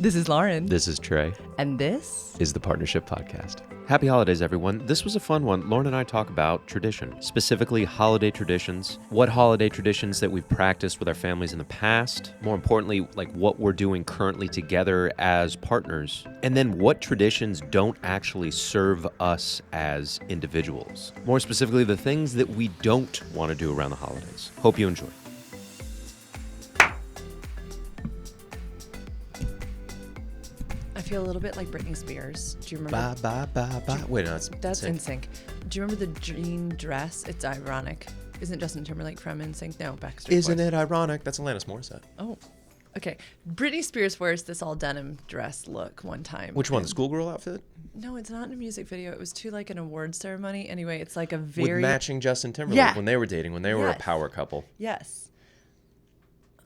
This is Lauren. This is Trey. And this is the Partnership Podcast. Happy holidays, everyone. This was a fun one. Lauren and I talk about tradition, specifically holiday traditions, what holiday traditions that we've practiced with our families in the past, more importantly, like what we're doing currently together as partners, and then what traditions don't actually serve us as individuals. More specifically, the things that we don't want to do around the holidays. Hope you enjoy. I feel a little bit like Britney Spears. Do you remember? Wait, no, that's NSYNC. Do you remember the jean dress? It's ironic. Isn't Justin Timberlake from NSYNC? No, Backstreet Isn't Boys. it ironic? That's Alanis Morissette. Oh, okay. Britney Spears wears this all denim dress look one time. Which one? The schoolgirl outfit? No, it's not in a music video. It was to like an award ceremony. Anyway, it's like a very... With matching Justin Timberlake when they were dating, when they were a power couple. Yes.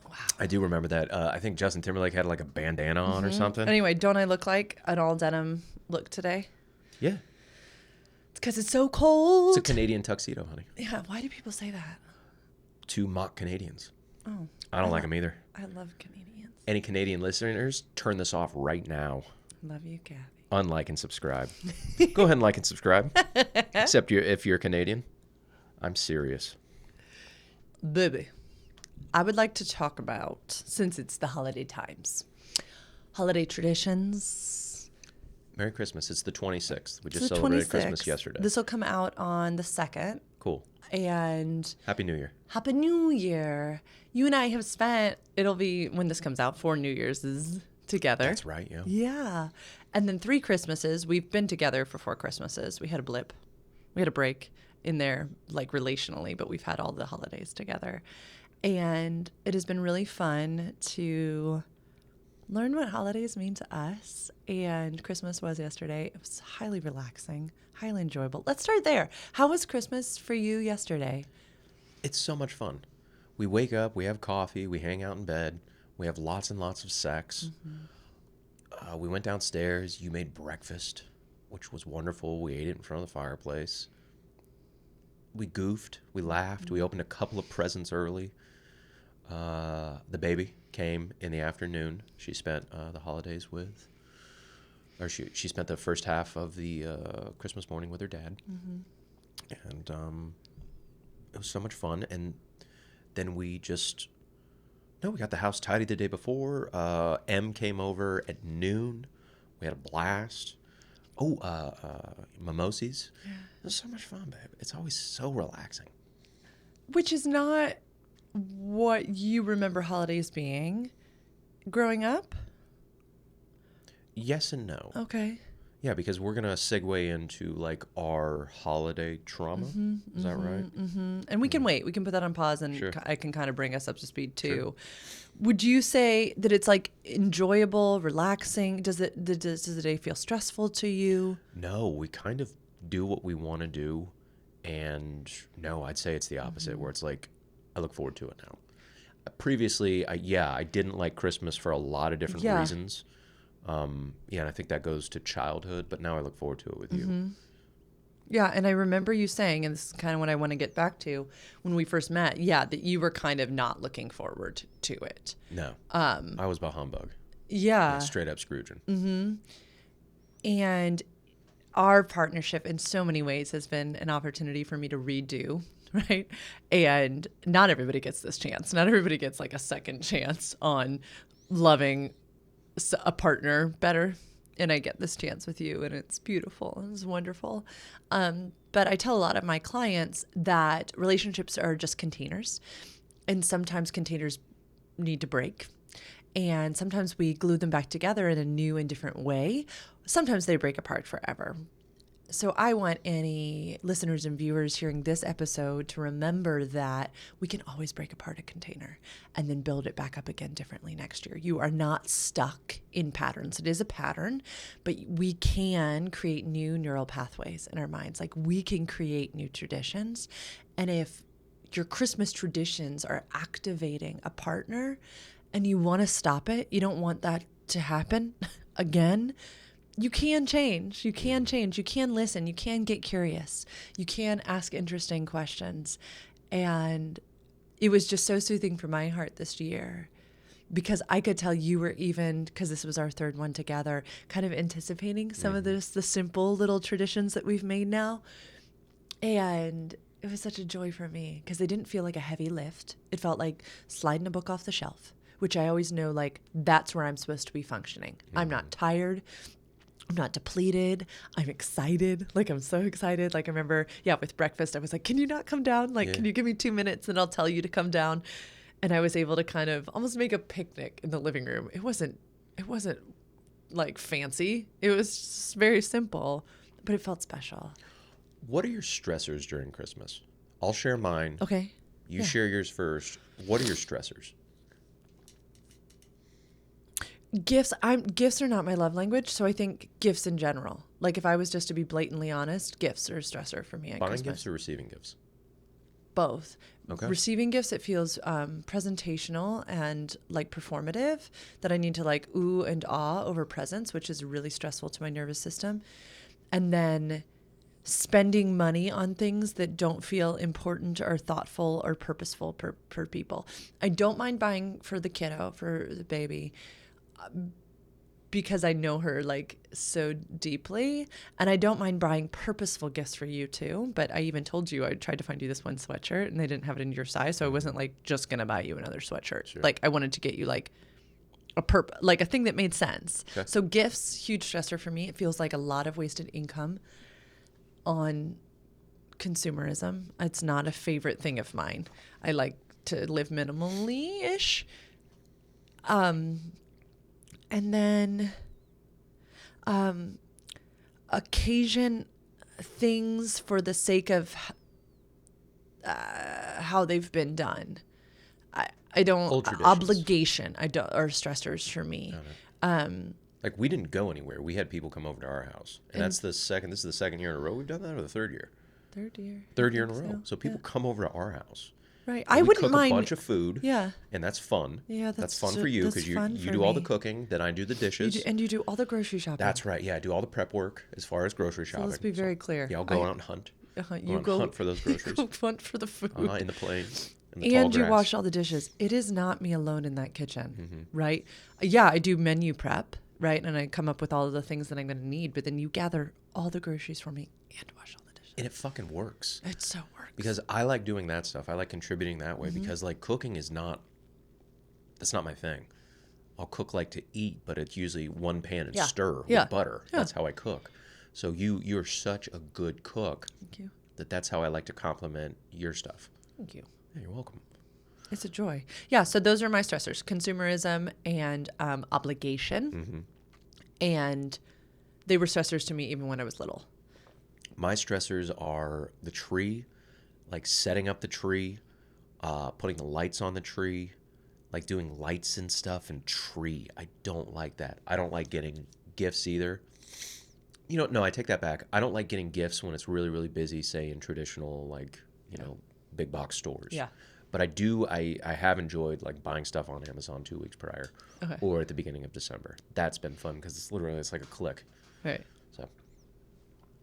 Wow. I do remember that. I think Justin Timberlake had like a bandana on or something. Anyway, don't I look like an all denim look today? Yeah. It's because it's so cold. It's a Canadian tuxedo, honey. Yeah. Why do people say that? To mock Canadians. Oh. I don't like them either. I love Canadians. Any Canadian listeners, turn this off right now. Love you, Kathy. Unlike and subscribe. Go ahead and like and subscribe. Except if you're Canadian. I'm serious. Baby. I would like to talk about, since it's the holiday times, holiday traditions. Merry Christmas. It's the 26th. We just celebrated Christmas yesterday. This will come out on the 2nd. Cool. And Happy New Year. Happy New Year. You and I have spent, it'll be when this comes out, 4 New Year's together. That's right, yeah. Yeah. And then 3 Christmases. We've been together for 4 Christmases. We had a blip. We had a break in there, like relationally, but we've had all the holidays together. And it has been really fun to learn what holidays mean to us. And Christmas was yesterday. It was highly relaxing, highly enjoyable. Let's start there. How was Christmas for you yesterday? It's so much fun. We wake up, we have coffee, we hang out in bed, we have lots and lots of sex. Mm-hmm. We went downstairs. You made breakfast, which was wonderful. We ate it in front of the fireplace. We goofed. We laughed. We opened a couple of presents early. The baby came in the afternoon. She spent the holidays with, or she spent the first half of the Christmas morning with her dad. Mm-hmm. And it was so much fun. And then we got the house tidy the day before. M came over at noon. We had a blast. Mimosas. Yeah. It was so much fun, babe. It's always so relaxing. Which is not what you remember holidays being growing up? Yes and no. Okay. Yeah, because we're going to segue into like our holiday trauma. Mm-hmm, is that right? Mm-hmm. And we can wait. We can put that on pause and sure. I can kind of bring us up to speed too. Sure. Would you say that it's like enjoyable, relaxing? Does the day feel stressful to you? No, we kind of do what we want to do. And no, I'd say it's the opposite, where it's like, I look forward to it now. Previously, I didn't like Christmas for a lot of different reasons. And I think that goes to childhood, but now I look forward to it with you. Yeah, and I remember you saying, and this is kind of what I want to get back to, when we first met, that you were kind of not looking forward to it. No, I was bah humbug. Yeah. Like straight up Scrooging. Mm-hmm. And our partnership in so many ways has been an opportunity for me to redo, right? And not everybody gets this chance. Not everybody gets like a second chance on loving a partner better. And I get this chance with you, and it's beautiful. It's wonderful. But I tell a lot of my clients that relationships are just containers, and sometimes containers need to break. And sometimes we glue them back together in a new and different way. Sometimes they break apart forever. So I want any listeners and viewers hearing this episode to remember that we can always break apart a container and then build it back up again differently next year. You are not stuck in patterns. It is a pattern, but we can create new neural pathways in our minds. Like we can create new traditions. And if your Christmas traditions are activating a partner and you want to stop it, you don't want that to happen again, you can change. You can change. You can listen. You can get curious. You can ask interesting questions. And it was just so soothing for my heart this year because I could tell you were even, because this was our third one together, kind of anticipating some of the simple little traditions that we've made now. And it was such a joy for me because they didn't feel like a heavy lift. It felt like sliding a book off the shelf, which I always know, like, that's where I'm supposed to be functioning. I'm not tired. I'm not depleted. I'm excited. Like, I'm so excited. Like, I remember, with breakfast, I was like, can you not come down? Like, can you give me 2 minutes and I'll tell you to come down? And I was able to kind of almost make a picnic in the living room. It wasn't like fancy. It was just very simple, but it felt special. What are your stressors during Christmas? I'll share mine. Okay. You share yours first. What are your stressors? Gifts. Gifts are not my love language, so I think gifts in general. Like, if I was just to be blatantly honest, gifts are a stressor for me at Buying Christmas. gifts or receiving gifts? Both. Okay. Receiving gifts, it feels presentational and like performative, that I need to like ooh and ah over presents, which is really stressful to my nervous system. And then spending money on things that don't feel important or thoughtful or purposeful per people. I don't mind buying for the kiddo, for the baby, because I know her like so deeply, and I don't mind buying purposeful gifts for you too. But I even told you I tried to find you this one sweatshirt and they didn't have it in your size, so I wasn't like just gonna buy you another sweatshirt. Sure. Like, I wanted to get you like a thing that made sense. Okay. So gifts, huge stressor for me. It feels like a lot of wasted income on consumerism. It's not a favorite thing of mine. I like to live minimally-ish. And then occasion things for the sake of how they've been done. I don't, Old traditions. obligation, I don't, are stressors for me. Like, we didn't go anywhere. We had people come over to our house. And this is the second year in a row we've done that, or the third year? Third year. Third year in a row. So people come over to our house. Right. And I we wouldn't cook mind. a bunch of food. Yeah. And that's fun. Yeah, that's fun for you because you do all the cooking, then I do the dishes. You do all the grocery shopping. That's right. Yeah, I do all the prep work as far as grocery shopping. So let's be very clear. Yeah, I'll go out and hunt. You go hunt for those groceries. Go hunt for the food. In the plains. In the And tall you grass. wash all the dishes. It is not me alone in that kitchen, right? Yeah, I do menu prep, right? And I come up with all of the things that I'm going to need, but then you gather all the groceries for me and wash all the dishes. And it fucking works. It so works. Because I like doing that stuff. I like contributing that way because, like, cooking is that's not my thing. I'll cook like to eat, but it's usually one pan and stir with butter. Yeah. That's how I cook. So you're such a good cook. Thank you. That's how I like to compliment your stuff. Thank you. Yeah, you're welcome. It's a joy. Yeah, so those are my stressors: consumerism and obligation. And they were stressors to me even when I was little. My stressors are the tree, like setting up the tree, putting the lights on the tree, like doing lights and stuff and tree. I don't like that. I don't like getting gifts either. No, I take that back. I don't like getting gifts when it's really, really busy, say in traditional, like, big box stores. Yeah. But I have enjoyed like buying stuff on Amazon 2 weeks prior or at the beginning of December. That's been fun because it's like a click. Right. So.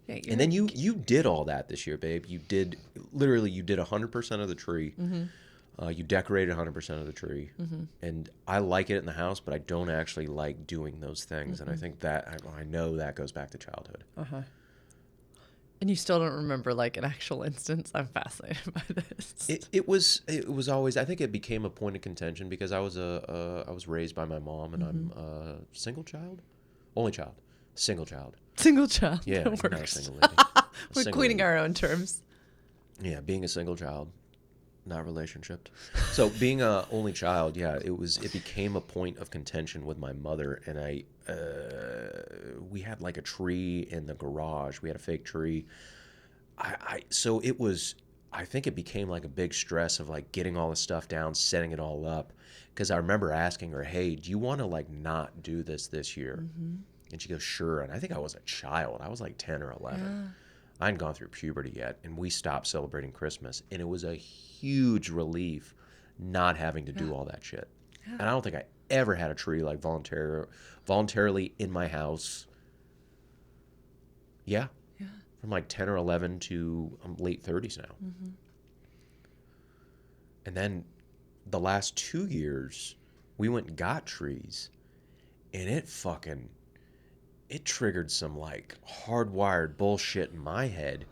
Yeah, And then you did all that this year, babe. You did 100% of the tree. You decorated 100% of the tree. And I like it in the house, but I don't actually like doing those things. And I think that I know that goes back to childhood. And you still don't remember like an actual instance. I'm fascinated by this. It was always, I think it became a point of contention because I was raised by my mom and I'm a single child, only child, single child. Single child. Yeah, That not a works. single lady. We're coining our own terms. Yeah, being a single child, not relationshiped. So being a only child, it became a point of contention with my mother, and we had like a tree in the garage. We had a fake tree. So it was, I think it became like a big stress of like getting all the stuff down, setting it all up. Because I remember asking her, hey, do you want to like not do this year? And she goes, sure. And I think I was a child. I was like 10 or 11. Yeah. I hadn't gone through puberty yet. And we stopped celebrating Christmas. And it was a huge relief not having to do all that shit. Yeah. And I don't think I ever had a tree like voluntarily in my house. Yeah. From like 10 or 11 to late 30s now. And then the last 2 years, We went and got trees, and it triggered some like hardwired bullshit in my head.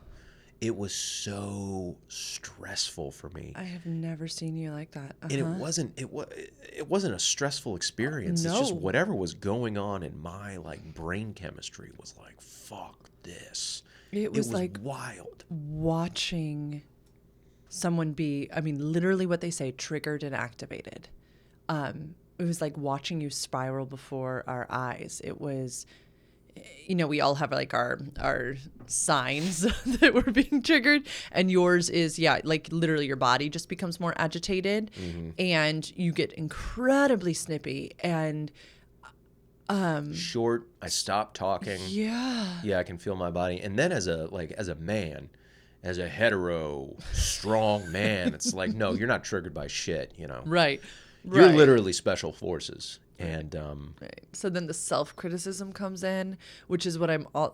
It was so stressful for me. I have never seen you like that. And it wasn't a stressful experience. No. It's just whatever was going on in my like brain chemistry was like, fuck this. It was like wild. Watching someone be, I mean, literally what they say, triggered and activated. It was like watching you spiral before our eyes. It was, you know, we all have like our signs that we're being triggered, and yours is, yeah, like literally your body just becomes more agitated, and you get incredibly snippy and short. I stopped talking. Yeah, I can feel my body. And then as a man, as a hetero strong man, it's like, no, you're not triggered by shit, you know. Right. You're literally special forces. And right. So then the self-criticism comes in, which is what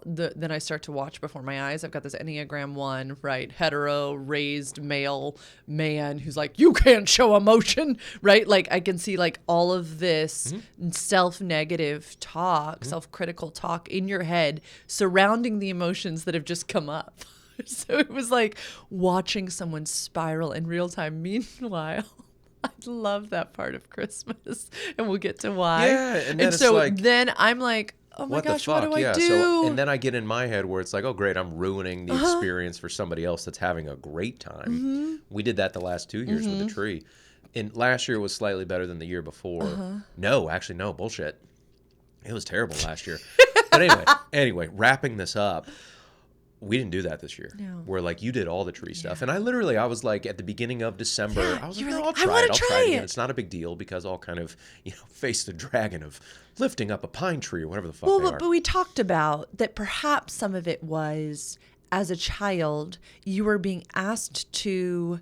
then I start to watch before my eyes. I've got this Enneagram 1, right? Hetero, raised male man who's like, you can't show emotion, right? Like I can see like all of this self-negative talk, self-critical talk in your head surrounding the emotions that have just come up. So it was like watching someone spiral in real time. Meanwhile, I love that part of Christmas, and we'll get to why. Yeah, and then so it's like, then I'm like, oh my gosh, what do I do? So, and then I get in my head where it's like, oh great, I'm ruining the experience for somebody else that's having a great time. We did that the last 2 years with the tree. And last year was slightly better than the year before. No, actually, no, bullshit. It was terrible last year. But anyway, wrapping this up. We didn't do that this year. No. Where like you did all the tree stuff. And I was like at the beginning of December, I was like, no, I'll I wanna try it try again. It's not a big deal because I'll kind of, face the dragon of lifting up a pine tree or whatever the fuck they are. But we talked about that perhaps some of it was, as a child, you were being asked to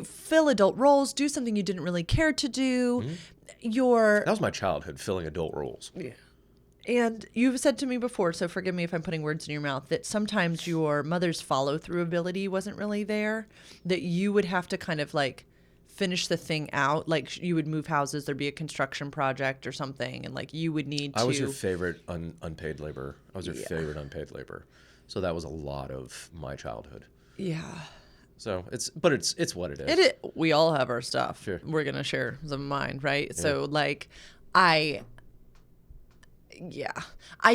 fill adult roles, do something you didn't really care to do. That was my childhood, filling adult roles. Yeah. And you've said to me before, so forgive me if I'm putting words in your mouth, that sometimes your mother's follow-through ability wasn't really there, that you would have to kind of like finish the thing out. Like you would move houses, there'd be a construction project or something, and like you would need to... I was your favorite unpaid labor. I was your favorite unpaid labor. So that was a lot of my childhood. Yeah. So it's what it is. We all have our stuff. Sure. We're going to share some of mine, right? Yeah. So like I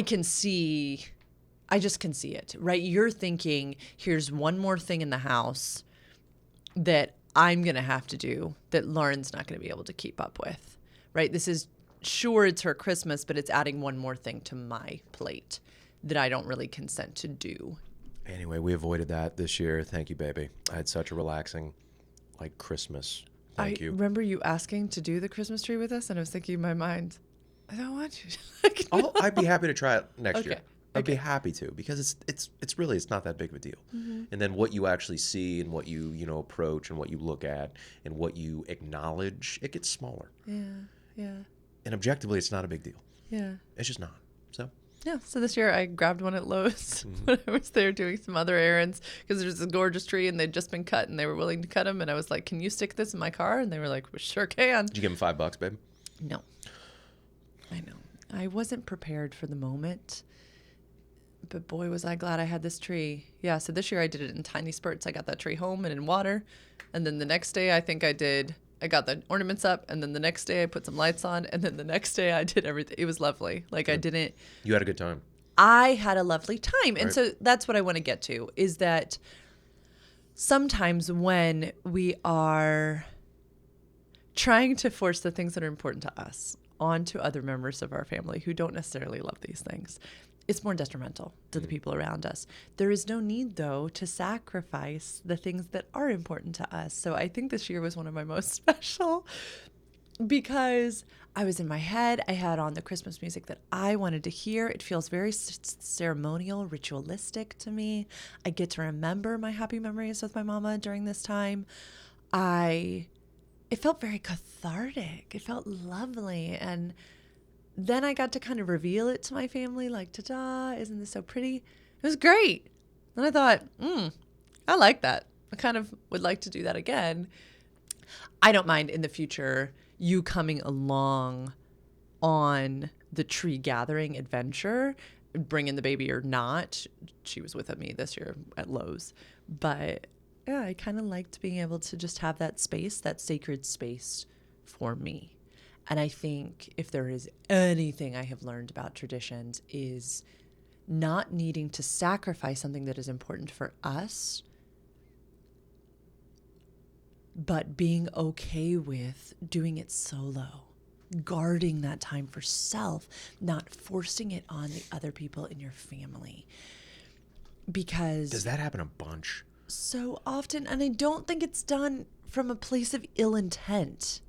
just can see it, right? You're thinking, here's one more thing in the house that I'm going to have to do that Lauren's not going to be able to keep up with, right? This is, sure, it's her Christmas, but it's adding one more thing to my plate that I don't really consent to do. Anyway, we avoided that this year. Thank you, baby. I had such a relaxing, Christmas. Thank you. I remember you asking to do the Christmas tree with us, and I was thinking in my mind, I don't want you. I'd be happy to try it next year. I'd be happy to, because it's not that big of a deal. And then what you actually see and what you approach and what you look at and what you acknowledge, it gets smaller. Yeah. And objectively, it's not a big deal. Yeah. It's just not. So. Yeah. So this year I grabbed one at Lowe's when I was there doing some other errands, because there's a gorgeous tree and they'd just been cut and they were willing to cut them. And I was like, can you stick this in my car? And they were like, we sure can. Did you give them $5, babe? No. I know. I wasn't prepared for the moment, but boy, was I glad I had this tree. Yeah, so this year I did it in tiny spurts. I got that tree home and in water, and then the next day I got the ornaments up, and then the next day I put some lights on, and then the next day I did everything. It was lovely. Like Good. You had a good time. I had a lovely time. And so that's what I want to get to, is that sometimes when we are trying to force the things that are important to us onto other members of our family who don't necessarily love these things, it's more detrimental to the people around us. There is no need, though, to sacrifice the things that are important to us. So I think this year was one of my most special, because I was in my head. I had on the Christmas music that I wanted to hear. It feels very ceremonial, ritualistic to me. I get to remember my happy memories with my mama during this time. It felt very cathartic. It felt lovely. And then I got to kind of reveal it to my family, like, ta-da, isn't this so pretty? It was great. And I thought, I like that. I kind of would like to do that again. I don't mind in the future you coming along on the tree gathering adventure, bringing the baby or not. She was with me this year at Lowe's. But yeah, I kind of liked being able to just have that space, that sacred space for me. And I think if there is anything I have learned about traditions is not needing to sacrifice something that is important for us, but being okay with doing it solo, guarding that time for self, not forcing it on the other people in your family. Because Does that happen a bunch? so often, and I don't think it's done from a place of ill intent.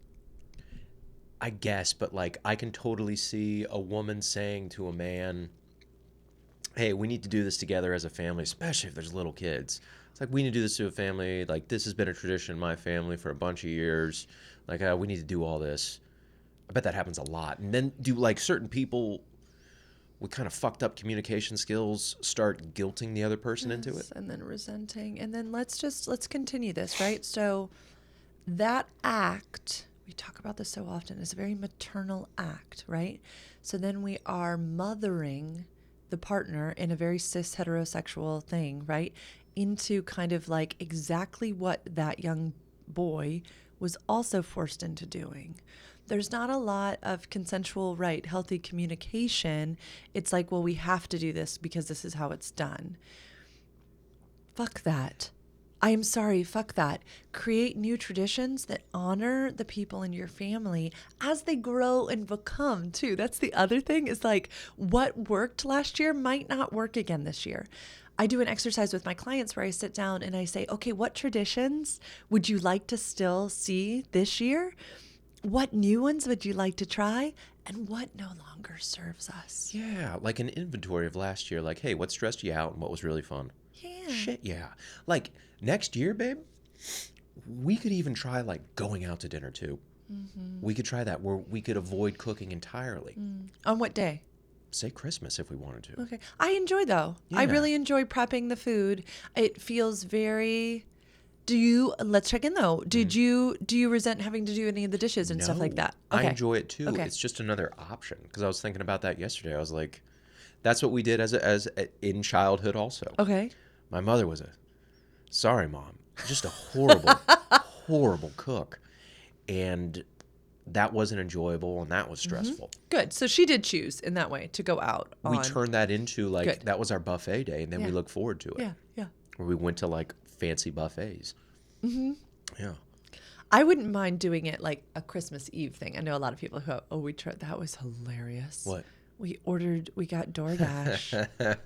I guess, but like I can totally see a woman saying to a man, hey, we need to do this together as a family, especially if there's little kids. It's like, we need to do this to a family. Like, this has been a tradition in my family for a bunch of years. Like, we need to do all this. I bet that happens a lot. And then do like certain people with kind of fucked up communication skills start guilting the other person into it? And then resenting. And then let's continue this, right? So that act, we talk about this so often, is a very maternal act, right? So then we are mothering the partner in a very cis heterosexual thing, right? Into kind of like exactly what that young boy was also forced into doing. There's not a lot of consensual, right, healthy communication. It's like, well, we have to do this because this is how it's done. Fuck that. I am sorry, fuck that. Create new traditions that honor the people in your family as they grow and become too. That's the other thing, is like what worked last year might not work again this year. I do an exercise with my clients where I sit down and I say, okay, what traditions would you like to still see this year? What new ones would you like to try? And what no longer serves us? Yeah, like an inventory of last year. Like, hey, what stressed you out and what was really fun? Yeah. Shit, yeah. Like, next year, babe, we could even try, like, going out to dinner, too. Mm-hmm. We could try that, where we could avoid cooking entirely. On what day? Say Christmas if we wanted to. Okay. I enjoy, though. Yeah. I really enjoy prepping the food. It feels very... let's check in, though. Do you resent having to do any of the dishes and stuff like that? I Okay. enjoy it, too. Okay. It's just another option. Because I was thinking about that yesterday. I was like, that's what we did as in childhood also. Okay. My mother was sorry, Mom, just a horrible, horrible cook. And that wasn't enjoyable, and that was stressful. Good. So she did choose in that way to go out. We turned that into, like, Good. that was our buffet day, and then we looked forward to it. Yeah, yeah. Where we went to, like, fancy buffets. Mm-hmm. Yeah. I wouldn't mind doing it like a Christmas Eve thing. I know a lot of people who, we tried, that was hilarious. What? We got DoorDash.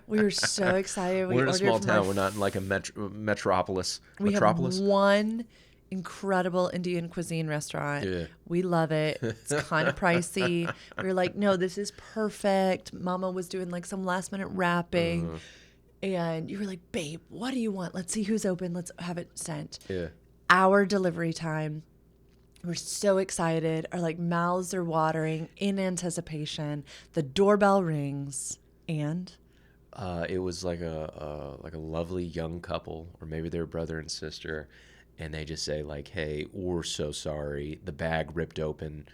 We were so excited. We're in a small town. We're not in like a metropolis. We have one incredible Indian cuisine restaurant. Yeah. We love it. It's kind of pricey. We were like, no, this is perfect. Mama was doing like some last minute wrapping. And you were like, babe, what do you want? Let's see who's open. Let's have it sent. Yeah. Hour delivery time. We're so excited. Our like mouths are watering in anticipation. The doorbell rings, and it was like a lovely young couple, or maybe they're brother and sister, and they just say like, "Hey, we're so sorry. The bag ripped open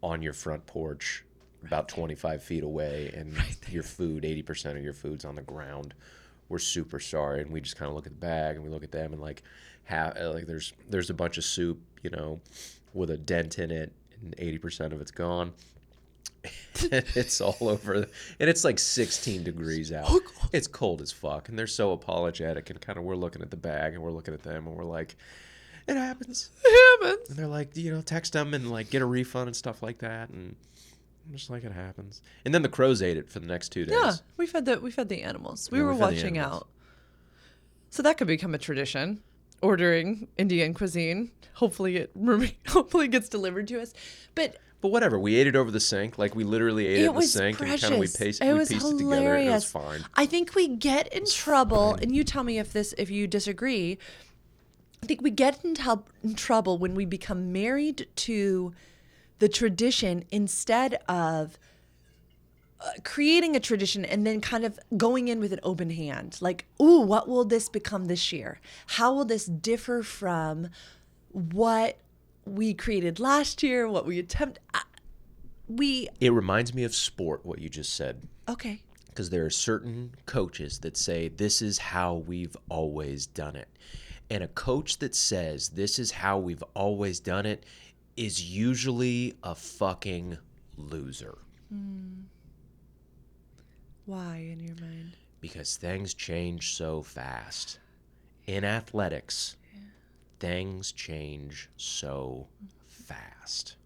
on your front porch, about 25 feet away, and your food, 80% of your food's on the ground. We're super sorry." And we just kind of look at the bag and we look at them, and like, there's a bunch of soup, you know, with a dent in it, and 80% of it's gone. And it's all over, and it's like 16 degrees out. It's cold as fuck, and they're so apologetic, and kind of we're looking at the bag and we're looking at them and we're like, it happens. it happens. And they're like, you know, text them and like get a refund and stuff like that, and I'm just like, it happens. And then the crows ate it for the next 2 days. Yeah, we fed the animals. We were watching out. So that could become a tradition. Ordering Indian cuisine. Hopefully it gets delivered to us. But whatever, we ate it over the sink. Like, we literally ate it in the sink. Precious. And kind of we pieced it together, and it was fine. I think we get in trouble, and you tell me if you disagree. I think we get in trouble when we become married to the tradition instead of creating a tradition and then kind of going in with an open hand. Like, ooh, what will this become this year? How will this differ from what we created last year, what we attempt. It reminds me of sport, what you just said. Okay. Because there are certain coaches that say, this is how we've always done it. And a coach that says, this is how we've always done it, is usually a fucking loser. Why, in your mind? Because things change so fast. In athletics, things change so fast.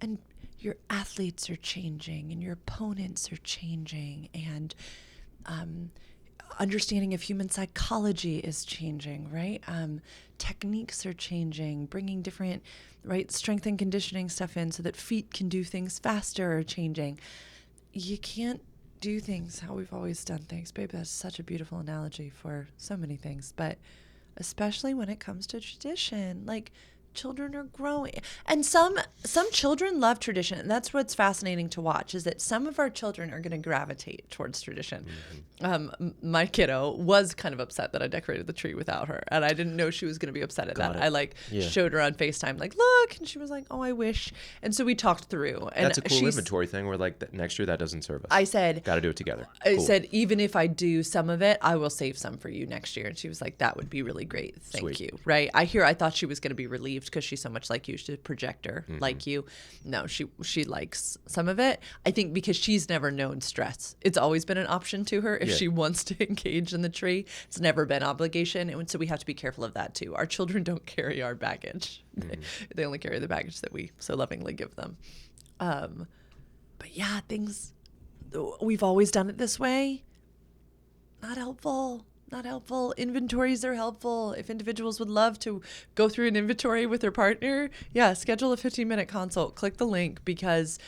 And your athletes are changing and your opponents are changing, and understanding of human psychology is changing, right? Techniques are changing, bringing different, right, strength and conditioning stuff in so that feet can do things faster are changing. You can't do things how we've always done things. Babe, that's such a beautiful analogy for so many things, but especially when it comes to tradition. Like, children are growing, and some children love tradition, and that's what's fascinating to watch, is that some of our children are going to gravitate towards tradition. My kiddo was kind of upset that I decorated the tree without her, and I didn't know she was going to be upset at that. I showed her on FaceTime, like, look, and she was like, oh, I wish. And so we talked through, and that's a cool inventory thing where, like, next year that doesn't serve us. I said, got to do it together. I said, even if I do some of it, I will save some for you next year. And she was like, that would be really great. Thank you. Right. I thought she was going to be relieved because she's so much like you. She's a projector like you. No, she likes some of it. I think because she's never known stress. It's always been an option to her if she wants to engage in the tree. It's never been obligation. And so we have to be careful of that too. Our children don't carry our baggage. They only carry the baggage that we so lovingly give them. But yeah, we've always done it this way. Not helpful. Not helpful. Inventories are helpful. If individuals would love to go through an inventory with their partner, schedule a 15-minute consult. Click the link, because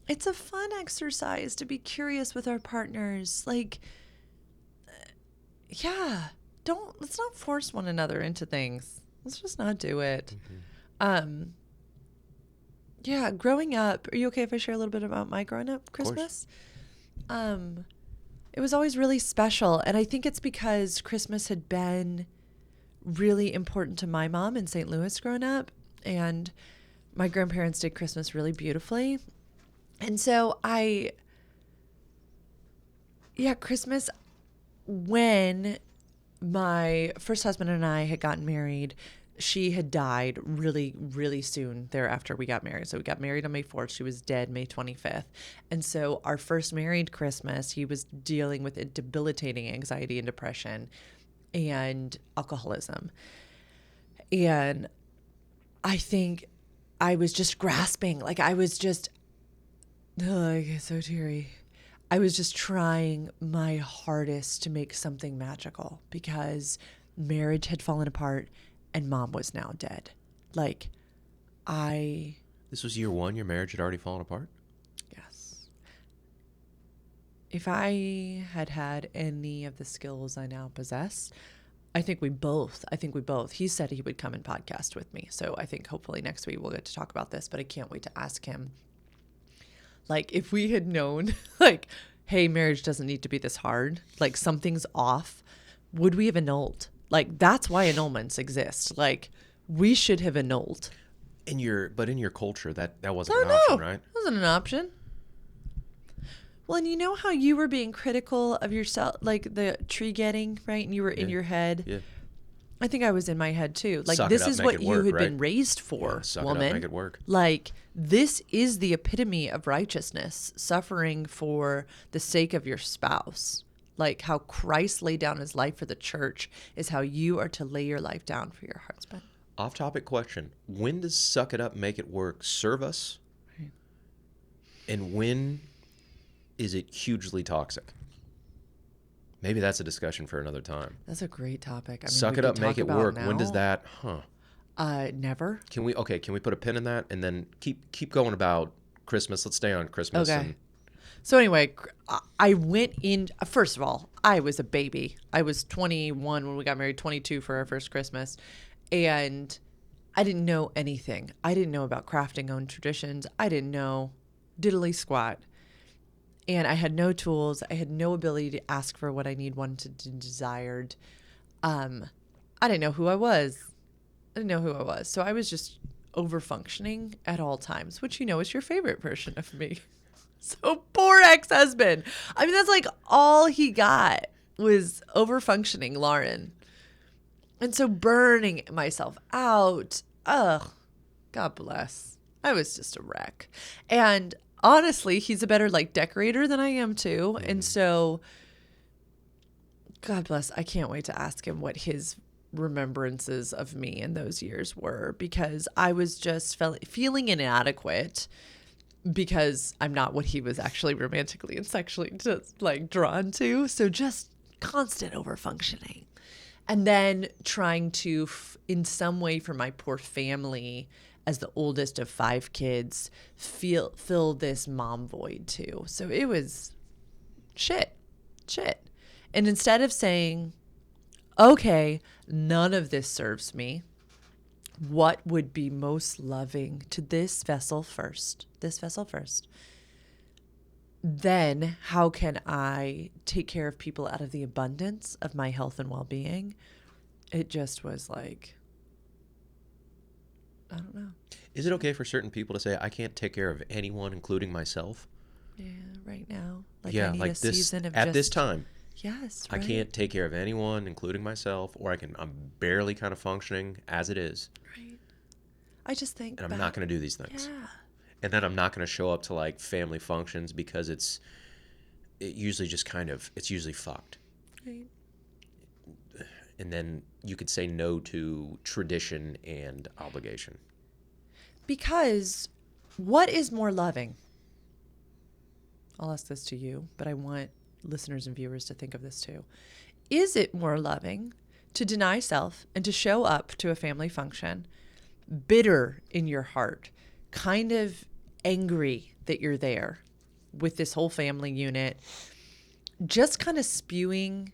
it's a fun exercise to be curious with our partners. Like, let's not force one another into things. Let's just not do it. Growing up, are you okay if I share a little bit about my growing up Christmas? It was always really special. And I think it's because Christmas had been really important to my mom in St. Louis growing up. And my grandparents did Christmas really beautifully. And so Christmas, when my first husband and I had gotten married, she had died really, really soon thereafter we got married. So we got married on May 4th. She was dead May 25th. And so our first married Christmas, he was dealing with a debilitating anxiety and depression and alcoholism. And I think I was just grasping. Like, I was just, I get so teary. I was just trying my hardest to make something magical, because marriage had fallen apart and mom was now dead. This was year one? Your marriage had already fallen apart? Yes. If I had had any of the skills I now possess, I think we both, he said he would come and podcast with me. So I think hopefully next week we'll get to talk about this, but I can't wait to ask him. Like, if we had known, like, hey, marriage doesn't need to be this hard, like, something's off, would we have annulled? Like, that's why annulments exist. Like, we should have annulled. In your culture, that wasn't an option, right? It wasn't an option. Well, and you know how you were being critical of yourself, like the tree getting, right? And you were in your head. Yeah. I think I was in my head too. Like, this is what you had been raised for, woman. It up, make it work. Like, this is the epitome of righteousness, suffering for the sake of your spouse. Like, how Christ laid down his life for the church is how you are to lay your life down for your husband. Off-topic question. When does suck it up, make it work serve us? Right. And when is it hugely toxic? Maybe that's a discussion for another time. That's a great topic. I mean, suck it up, make it work. Now. When does that, never. Can we put a pin in that and then keep going about Christmas? Let's stay on Christmas. Okay. So anyway, I went in, first of all, I was a baby. I was 21 when we got married, 22 for our first Christmas. And I didn't know anything. I didn't know about crafting own traditions. I didn't know diddly squat. And I had no tools. I had no ability to ask for what I wanted, and desired. I didn't know who I was. I didn't know who I was. So I was just over functioning at all times, which, is your favorite version of me. So poor ex-husband. I mean, that's like all he got was over functioning Lauren. And so burning myself out. Ugh, God bless. I was just a wreck. And honestly, he's a better like decorator than I am too. And so, God bless. I can't wait to ask him what his remembrances of me in those years were, because I was just feeling inadequate because I'm not what he was actually romantically and sexually just like drawn to. So just constant over functioning. And then trying to, in some way for my poor family, as the oldest of 5 kids, fill this mom void too. So it was shit. And instead of saying, okay, none of this serves me, what would be most loving to this vessel first, then how can I take care of people out of the abundance of my health and well-being? It just was like, I don't know. Is it okay for certain people to say, I can't take care of anyone, including myself? Yeah, right now. Like yeah, I need like a this, season of at this time. Yes, right? I can't take care of anyone, including myself, or I'm barely kind of functioning as it is. Right. I just think and I'm not going to do these things. Yeah. And then I'm not going to show up to like family functions because it usually just it's usually fucked. Right. And then you could say no to tradition and obligation. Because what is more loving? I'll ask this to you, but I want listeners and viewers to think of this too. Is it more loving to deny self and to show up to a family function bitter in your heart, kind of angry that you're there with this whole family unit, just kind of spewing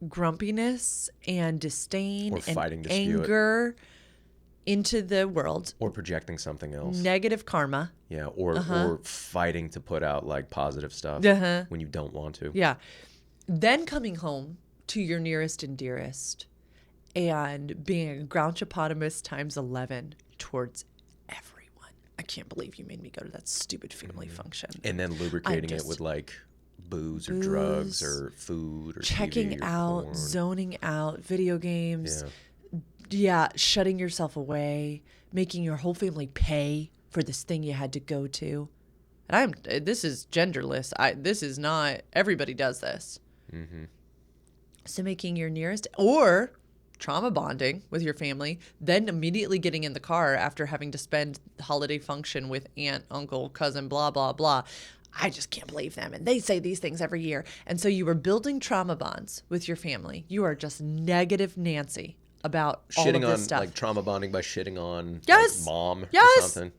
grumpiness and disdain and anger into the world, or projecting something else, negative karma, or fighting to put out like positive stuff when you don't want to, then coming home to your nearest and dearest and being a grouchopotamus times 11 towards everyone. I can't believe you made me go to that stupid family function. And then lubricating it with like booze or drugs or food or checking TV or out, porn. zoning out, video games. Shutting yourself away, making your whole family pay for this thing you had to go to. And this is genderless. This is not, everybody does this. Mm-hmm. So making your nearest, or trauma bonding with your family, then immediately getting in the car after having to spend holiday function with aunt, uncle, cousin, blah, blah, blah. I just can't believe them. And they say these things every year. And so you were building trauma bonds with your family. You are just negative Nancy about all of this stuff. Like trauma bonding by shitting on like mom or something.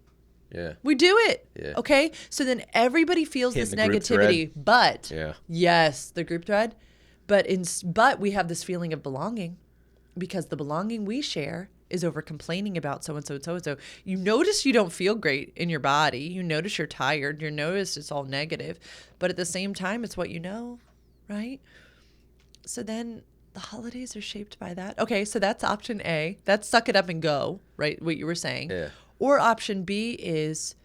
Yeah. We do it. Yeah. Okay. So then everybody feels this negativity, but yes, the group thread. But we have this feeling of belonging because the belonging we share is over complaining about so-and-so and so-and-so. You notice you don't feel great in your body. You notice you're tired. You notice it's all negative. But at the same time, it's what you know, right? So then the holidays are shaped by that. Okay, so that's option A. That's suck it up and go, right? What you were saying. Yeah. Or option B is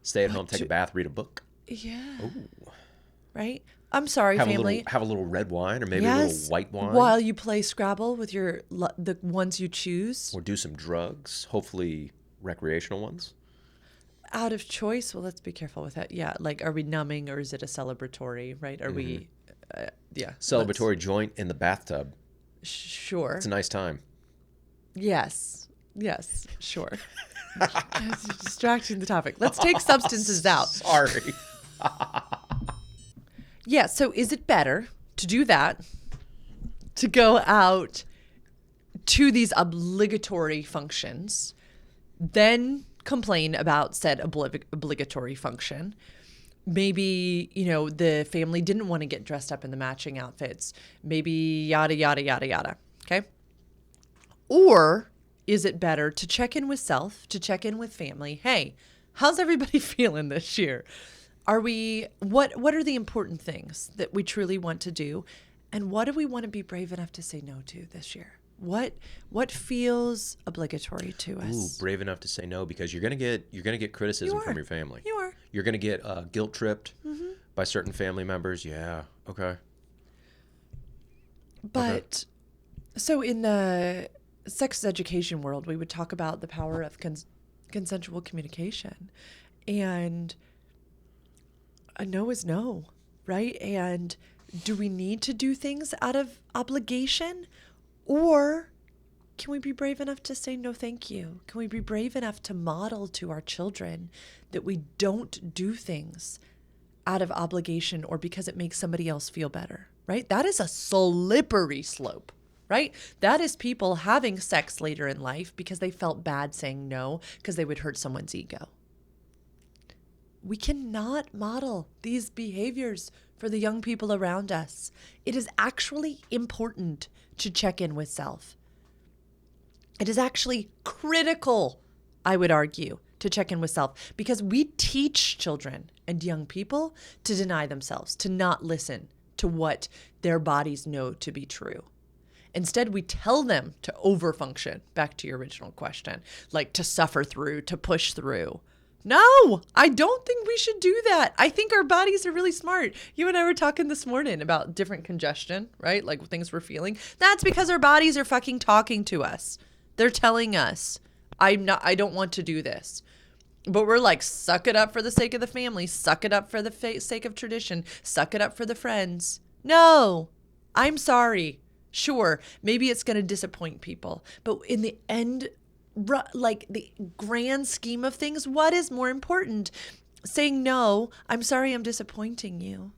stay at home, take a bath, read a book. Yeah. Ooh. Right? I'm sorry, family. Have a little red wine or maybe a little white wine. While you play Scrabble with the ones you choose. Or do some drugs, hopefully recreational ones. Out of choice? Well, let's be careful with that. Yeah, like are we numbing or is it a celebratory, right? Are we, Celebratory joint in the bathtub. Sure. It's a nice time. Yes, sure. Distracting the topic. Let's take substances out. Sorry. Yeah, so is it better to do that, to go out to these obligatory functions, then complain about said obligatory function? Maybe, the family didn't want to get dressed up in the matching outfits. Maybe yada, yada, yada, yada. Okay? Or is it better to check in with self, to check in with family? Hey, how's everybody feeling this year? What are the important things that we truly want to do? And what do we want to be brave enough to say no to this year? What feels obligatory to Ooh, us? brave enough to say no, because you're gonna get criticism You from are. your family. You are. You're gonna get guilt tripped by certain family members. Yeah. Okay. But so in the sex education world, we would talk about the power of consensual communication, and a no is no, right? And do we need to do things out of obligation, or can we be brave enough to say no thank you? Can we be brave enough to model to our children that we don't do things out of obligation or because it makes somebody else feel better, right? That is a slippery slope, right? That is people having sex later in life because they felt bad saying no because they would hurt someone's ego. We cannot model these behaviors for the young people around us. It is actually important to check in with self. It is actually critical, I would argue, to check in with self, because we teach children and young people to deny themselves, to not listen to what their bodies know to be true. Instead, we tell them to overfunction, back to your original question, like to suffer through, to push through. No, I don't think we should do that. I think our bodies are really smart. You and I were talking this morning about different congestion, right? Like things we're feeling. That's because our bodies are fucking talking to us. They're telling us, I don't want to do this. But we're like, suck it up for the sake of the family. Suck it up for the sake of tradition. Suck it up for the friends. No, I'm sorry. Sure, maybe it's going to disappoint people. But in the end, like the grand scheme of things, what is more important? Saying no, I'm sorry I'm disappointing you.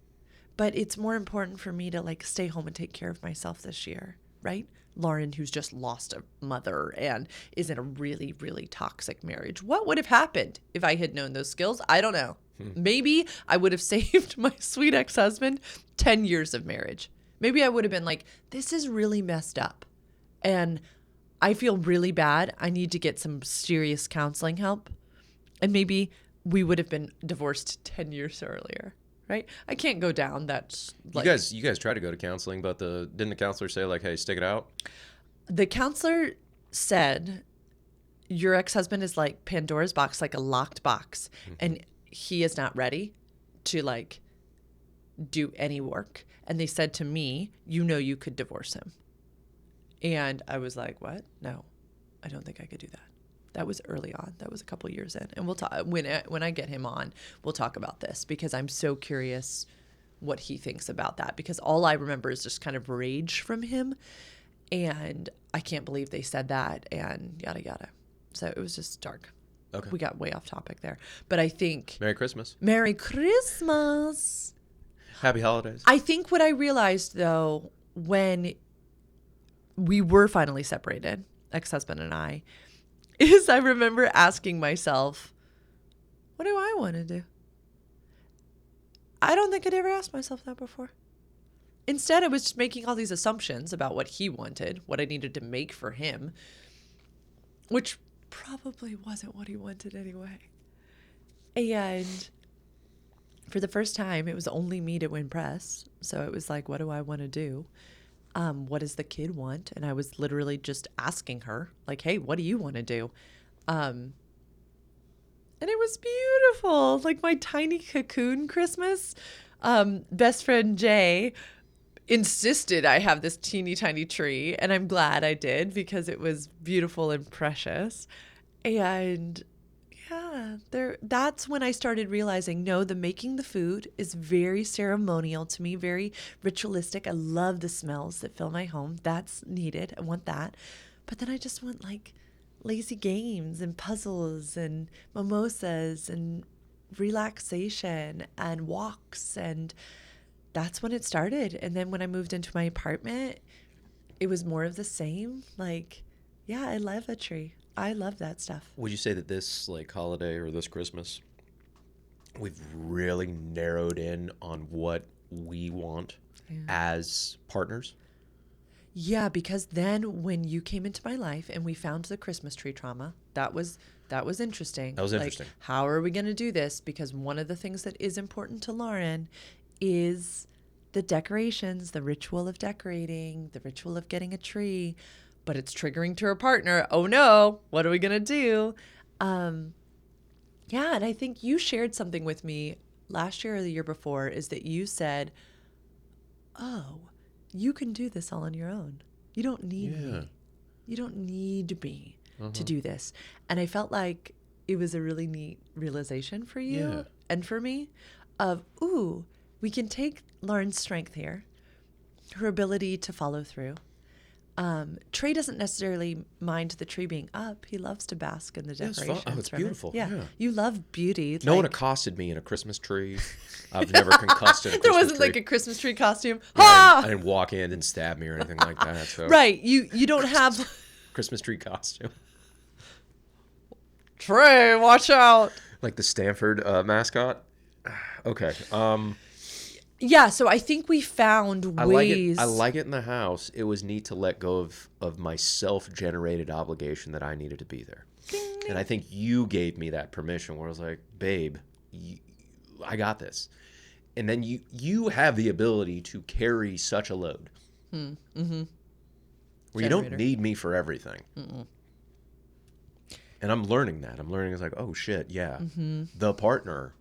But it's more important for me to like stay home and take care of myself this year, right? Lauren, who's just lost a mother and is in a really, really toxic marriage. What would have happened if I had known those skills? I don't know. Maybe I would have saved my sweet ex-husband 10 years of marriage. Maybe I would have been like, this is really messed up. And I feel really bad. I need to get some serious counseling help. And maybe we would have been divorced 10 years earlier. Right? I can't go down that. Like, you guys tried to go to counseling, but didn't the counselor say like, hey, stick it out? The counselor said, your ex-husband is like Pandora's box, like a locked box, and he is not ready to like do any work. And they said to me, you could divorce him. And I was like, what? No, I don't think I could do that. That was early on. That was a couple years in. And we'll talk when I get him on, we'll talk about this because I'm so curious what he thinks about that, because all I remember is just kind of rage from him. And I can't believe they said that and yada, yada. So it was just dark. Okay. We got way off topic there. But I think... Merry Christmas. Merry Christmas. Happy holidays. I think what I realized, though, when we were finally separated, ex-husband and I, is I remember asking myself, what do I want to do? I don't think I'd ever asked myself that before. Instead, I was just making all these assumptions about what he wanted, what I needed to make for him, which probably wasn't what he wanted anyway. And for the first time, it was only me to impress. So it was like, what do I want to do? What does the kid want? And I was literally just asking her, like, hey, what do you want to do? And it was beautiful. Like my tiny cocoon Christmas. Best friend Jay insisted I have this teeny tiny tree. And I'm glad I did because it was beautiful and precious. And yeah, that's when I started realizing, no, the making the food is very ceremonial to me, very ritualistic. I love the smells that fill my home. That's needed. I want that. But then I just want like lazy games and puzzles and mimosas and relaxation and walks. And that's when it started. And then when I moved into my apartment, it was more of the same. Like, yeah, I love a tree. I love that stuff. Would you say that this like holiday or this Christmas, we've really narrowed in on what we want as partners? Yeah, because then when you came into my life and we found the Christmas tree trauma, that was interesting. That was interesting. Like, how are we going to do this? Because one of the things that is important to Lauren is the decorations, the ritual of decorating, the ritual of getting a tree. but it's triggering to her partner. Oh no, what are we going to do? Yeah, and I think you shared something with me last year or the year before, is that you said, oh, you can do this all on your own. You don't need me. You don't need me to do this. And I felt like it was a really neat realization for you and for me of, ooh, we can take Lauren's strength here, her ability to follow through. Trey doesn't necessarily mind the tree being up. He loves to bask in the decorations. Oh, it's beautiful. Yeah. You love beauty. No one accosted me in a Christmas tree. I've never concussed in a Christmas tree. There wasn't like a Christmas tree costume. I didn't walk in and stab me or anything like that. So. Right. You don't have Christmas tree costume. Trey, watch out. Like the Stanford mascot. Okay. Yeah, so I think we found ways. I like it in the house. It was neat to let go of my self-generated obligation that I needed to be there. And I think you gave me that permission where I was like, babe, I got this. And then you have the ability to carry such a load. Where you don't need me for everything. And I'm learning that. I'm learning it's like, oh shit, yeah. The partner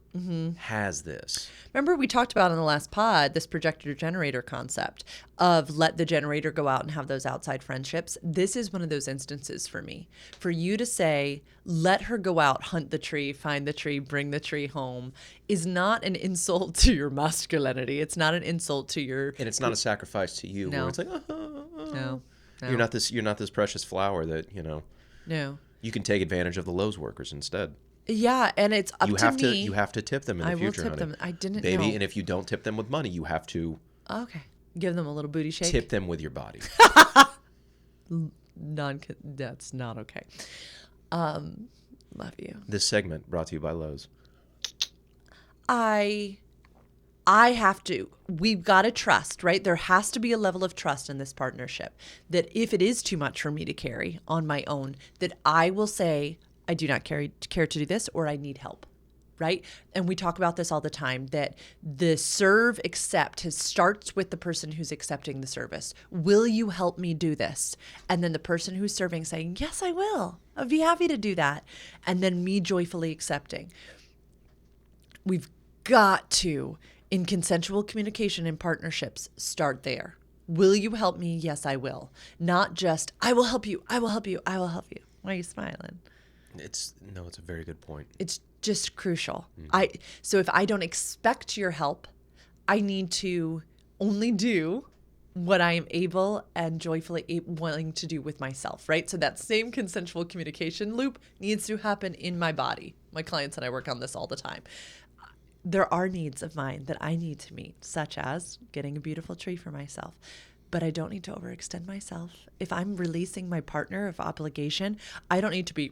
has this. Remember we talked about in the last pod this projector generator concept of let the generator go out and have those outside friendships. This is one of those instances for me. For you to say, let her go out, hunt the tree, find the tree, bring the tree home is not an insult to your masculinity. It's not an insult to your... And it's not a sacrifice to you. No. Where it's like, No. You're not this precious flower that, No. You can take advantage of the Lowe's workers instead. Yeah, and it's up to me. You have to tip them in the future, I will tip honey. them. I didn't Baby, know. and if you don't tip them with money, you have to... Okay. Give them a little booty shake. Tip them with your body. That's not okay. Love you. This segment brought to you by Lowe's. I have to. We've got to trust, right? There has to be a level of trust in this partnership that if it is too much for me to carry on my own, that I will say, I do not care to do this, or I need help, right? And we talk about this all the time, that the serve accept starts with the person who's accepting the service. Will you help me do this? And then the person who's serving saying, yes, I will. I'd be happy to do that. And then me joyfully accepting. We've got to, in consensual communication and partnerships, start there. Will you help me? Yes, I will. Not just, I will help you. I will help you. I will help you. Why are you smiling? It's a very good point. It's just crucial. So if I don't expect your help, I need to only do what I am able and joyfully willing to do with myself, right? So that same consensual communication loop needs to happen in my body. My clients and I work on this all the time. There are needs of mine that I need to meet, such as getting a beautiful tree for myself. But I don't need to overextend myself. If I'm releasing my partner of obligation, I don't need to be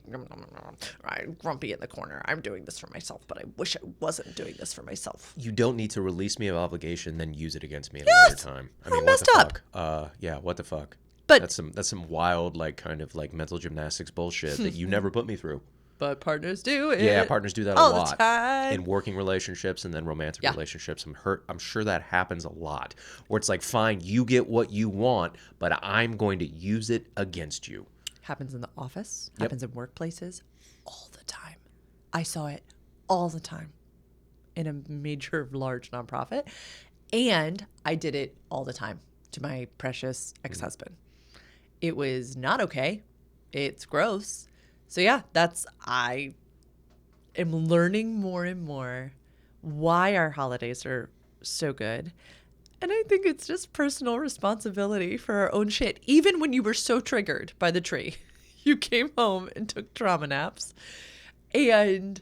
grumpy in the corner. I'm doing this for myself, but I wish I wasn't doing this for myself. You don't need to release me of obligation, then use it against me at a later time. I mean, messed what the fuck? Yeah, what the fuck? But that's some wild, kind of mental gymnastics bullshit that you never put me through. But partners do it. Yeah, partners do that all a lot. The time. In working relationships and then romantic relationships. I'm sure that happens a lot. Where it's like, fine, you get what you want, but I'm going to use it against you. Happens in the office. Happens in workplaces all the time. I saw it all the time in a major, large nonprofit. And I did it all the time to my precious ex-husband. It was not okay. It's gross. So yeah, I am learning more and more why our holidays are so good. And I think it's just personal responsibility for our own shit. Even when you were so triggered by the tree, you came home and took trauma naps. And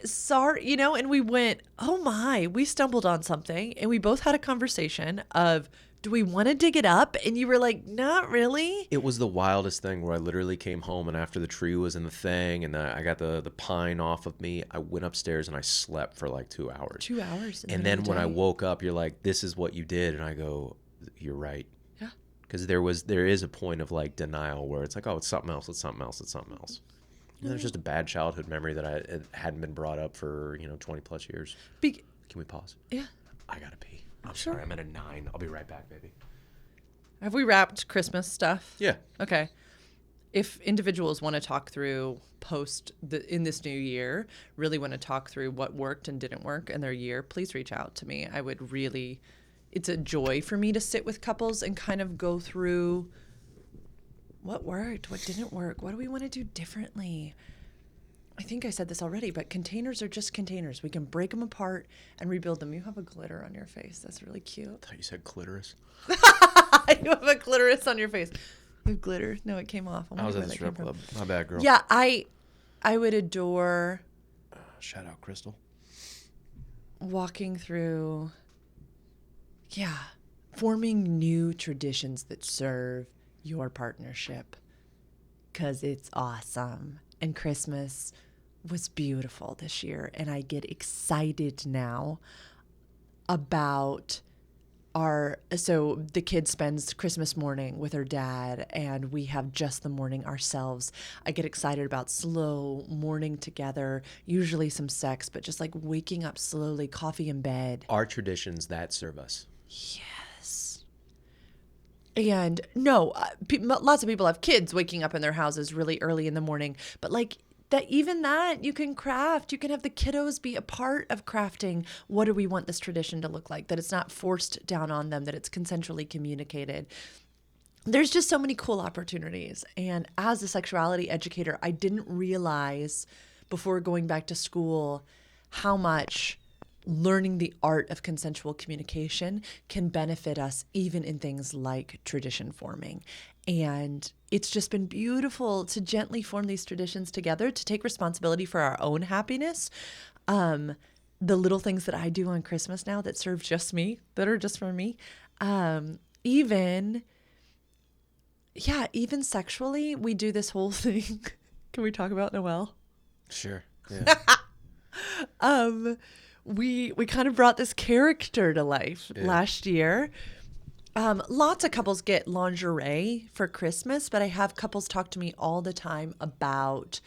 sorry, and we went, oh my, we stumbled on something. And we both had a conversation of, do we want to dig it up? And you were like, not really. It was the wildest thing where I literally came home and after the tree was in the thing and I got the pine off of me, I went upstairs and I slept for 2 hours. 2 hours. And then when I woke up, you're like, this is what you did. And I go, you're right. Yeah. Because there is a point of denial where it's like, oh, it's something else. It's something else. It's something else. And there's just a bad childhood memory that I hadn't been brought up for, 20 plus years. Can we pause? Yeah. I got to pee. I'm sure. sorry. I'm at a 9. I'll be right back, baby. Have we wrapped Christmas stuff? Yeah. Okay. If individuals want to talk through in this new year, really want to talk through what worked and didn't work in their year, please reach out to me. It's a joy for me to sit with couples and kind of go through what worked, what didn't work, what do we want to do differently. I think I said this already, but containers are just containers. We can break them apart and rebuild them. You have a glitter on your face. That's really cute. I thought you said clitoris. You have a clitoris on your face. You have glitter? No, it came off. I was at the strip club. My bad, girl. Yeah, I would adore shout out, Crystal. walking through, forming new traditions that serve your partnership, because it's awesome. And Christmas was beautiful this year, and I get excited now about so the kid spends Christmas morning with her dad, and we have just the morning ourselves. I get excited about slow morning together, usually some sex, but just like waking up slowly, coffee in bed. Our traditions that serve us. Yes. And no, lots of people have kids waking up in their houses really early in the morning, but like even that you can craft. You can have the kiddos be a part of crafting. What do we want this tradition to look like? That it's not forced down on them, that it's consensually communicated. There's just so many cool opportunities. And as a sexuality educator, I didn't realize before going back to school how much learning the art of consensual communication can benefit us even in things like tradition forming. And it's just been beautiful to gently form these traditions together, to take responsibility for our own happiness. The little things that I do on Christmas now that serve just me, that are just for me. Even sexually, we do this whole thing. Can we talk about Noelle? Sure. Yeah. We kind of brought this character to life last year. Lots of couples get lingerie for Christmas, but I have couples talk to me all the time about,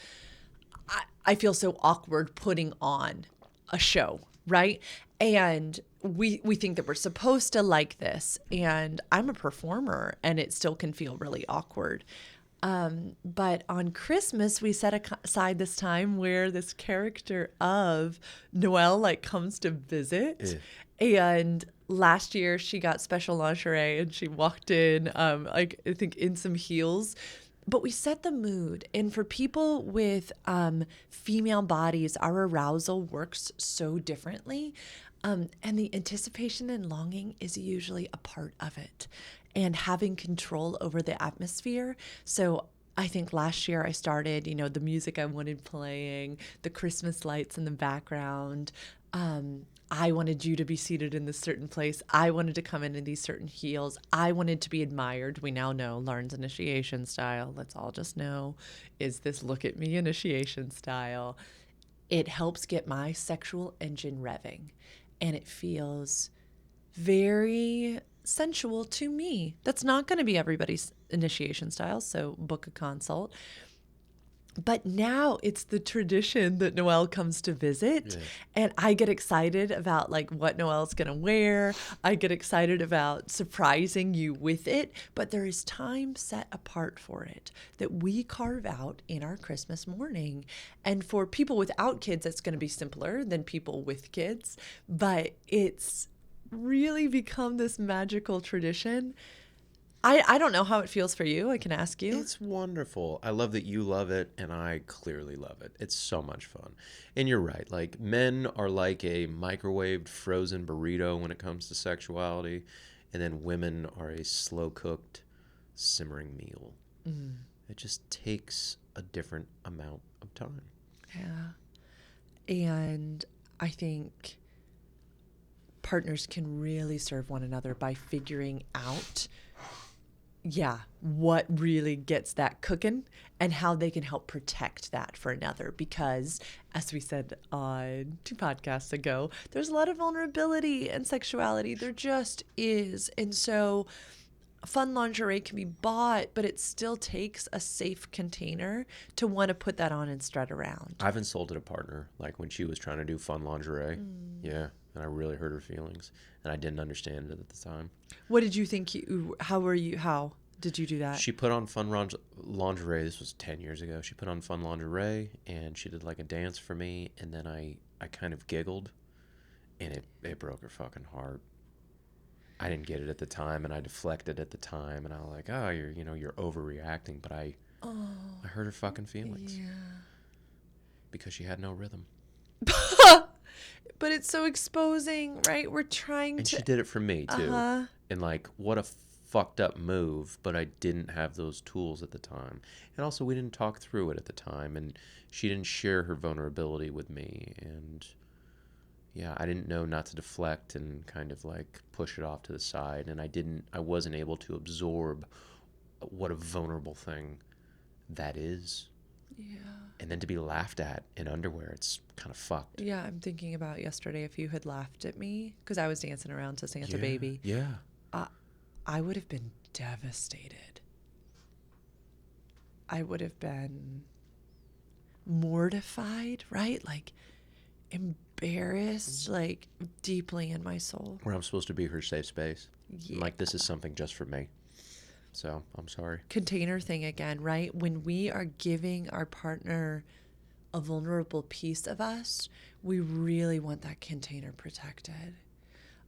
I feel so awkward putting on a show, right? And we think that we're supposed to like this, and I'm a performer, and it still can feel really awkward. But on Christmas, we set aside this time where this character of Noelle like comes to visit. And last year she got special lingerie and she walked in, I think in some heels. But we set the mood. And for people with female bodies, our arousal works so differently. And the anticipation and longing is usually a part of it. And having control over the atmosphere. So I think last year I started, the music I wanted playing, the Christmas lights in the background. I wanted you to be seated in this certain place. I wanted to come in these certain heels. I wanted to be admired. We now know Lauren's initiation style. Let's all just know, is this look at me initiation style. It helps get my sexual engine revving. And it feels very sensual to me. That's not going to be everybody's initiation style, so book a consult. But now it's the tradition that Noelle comes to visit, and I get excited about like what Noelle's going to wear. I get excited about surprising you with it, but there is time set apart for it that we carve out in our Christmas morning. And for people without kids, it's going to be simpler than people with kids, but it's really become this magical tradition. I don't know how it feels for you. I can ask you. It's wonderful. I love that you love it, and I clearly love it. It's so much fun. And you're right. Like, men are like a microwaved frozen burrito when it comes to sexuality, and then women are a slow-cooked simmering meal. It just takes a different amount of time. Yeah. And I think partners can really serve one another by figuring out what really gets that cooking and how they can help protect that for another. Because as we said on 2 podcasts ago, there's a lot of vulnerability and sexuality. There just is. And so fun lingerie can be bought, but it still takes a safe container to want to put that on and strut around. I've insulted a partner, like when she was trying to do fun lingerie. Yeah, and I really hurt her feelings, and I didn't understand it at the time. What did you think how did you do that? She put on fun lingerie. This was 10 years ago. She put on fun lingerie, and she did like a dance for me, and then I kind of giggled, and it broke her fucking heart. I didn't get it at the time, and I deflected at the time, and I was like, oh, you're overreacting, but I hurt her fucking feelings. Yeah. Because she had no rhythm. But it's so exposing, right? We're trying And to... she did it for me, too. And, like, what a fucked up move, but I didn't have those tools at the time. And also, we didn't talk through it at the time, and she didn't share her vulnerability with me, and... yeah, I didn't know not to deflect and kind of like push it off to the side. And I wasn't able to absorb what a vulnerable thing that is. Yeah. And then to be laughed at in underwear, it's kind of fucked. Yeah, I'm thinking about yesterday if you had laughed at me because I was dancing around to Santa Baby. Yeah. I would have been devastated. I would have been mortified, right? Like embarrassed, like deeply in my soul. Where I'm supposed to be her safe space. Yeah. Like, this is something just for me. So, I'm sorry. Container thing again, right? When we are giving our partner a vulnerable piece of us, we really want that container protected.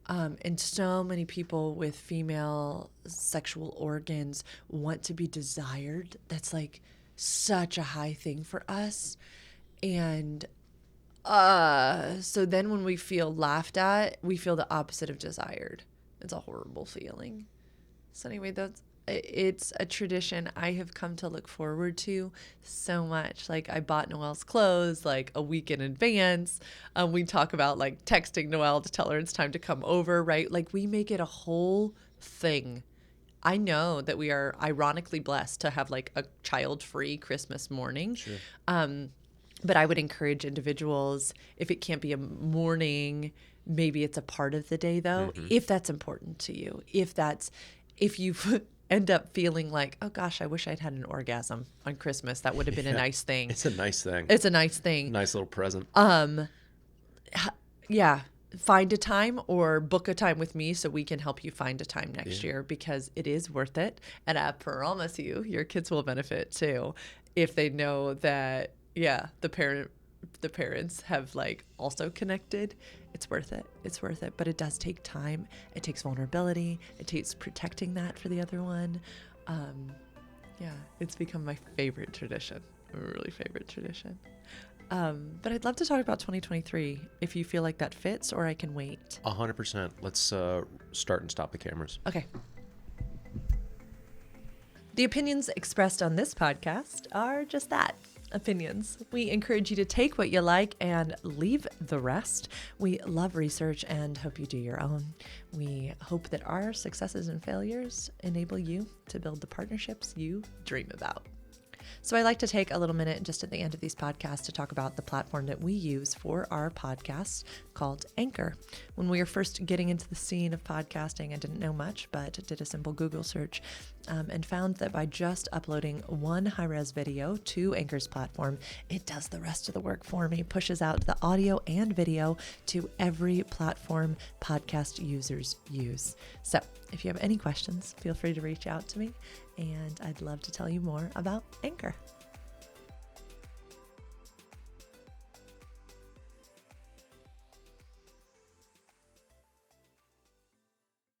And so many people with female sexual organs want to be desired. That's like such a high thing for us. And so then when we feel laughed at, we feel the opposite of desired. It's a horrible feeling. So anyway, it's a tradition I have come to look forward to so much. Like, I bought Noelle's clothes like a week in advance. We talk about like texting Noelle to tell her it's time to come over, right? Like, we make it a whole thing. I know that we are ironically blessed to have like a child-free Christmas morning. Sure. But I would encourage individuals, if it can't be a morning, maybe it's a part of the day though, if that's important to you. If you end up feeling like, oh gosh, I wish I'd had an orgasm on Christmas. That would have been a nice thing. It's a nice thing. It's a nice thing. Nice little present. Yeah. Find a time or book a time with me so we can help you find a time next year, because it is worth it. And I promise you, your kids will benefit too if they know that, the parents have like also connected. It's worth it. It's worth it. But it does take time. It takes vulnerability. It takes protecting that for the other one. It's become my favorite tradition. A really favorite tradition. But I'd love to talk about 2023 if you feel like that fits, or I can wait. 100%. Let's start and stop the cameras. Okay. The opinions expressed on this podcast are just that. Opinions. We encourage you to take what you like and leave the rest. We love research and hope you do your own. We hope that our successes and failures enable you to build the partnerships you dream about. So I like to take a little minute just at the end of these podcasts to talk about the platform that we use for our podcast called Anchor. When we were first getting into the scene of podcasting, I didn't know much, but did a simple Google search and found that by just uploading one high-res video to Anchor's platform, it does the rest of the work for me, pushes out the audio and video to every platform podcast users use. So if you have any questions, feel free to reach out to me, and I'd love to tell you more about Anchor.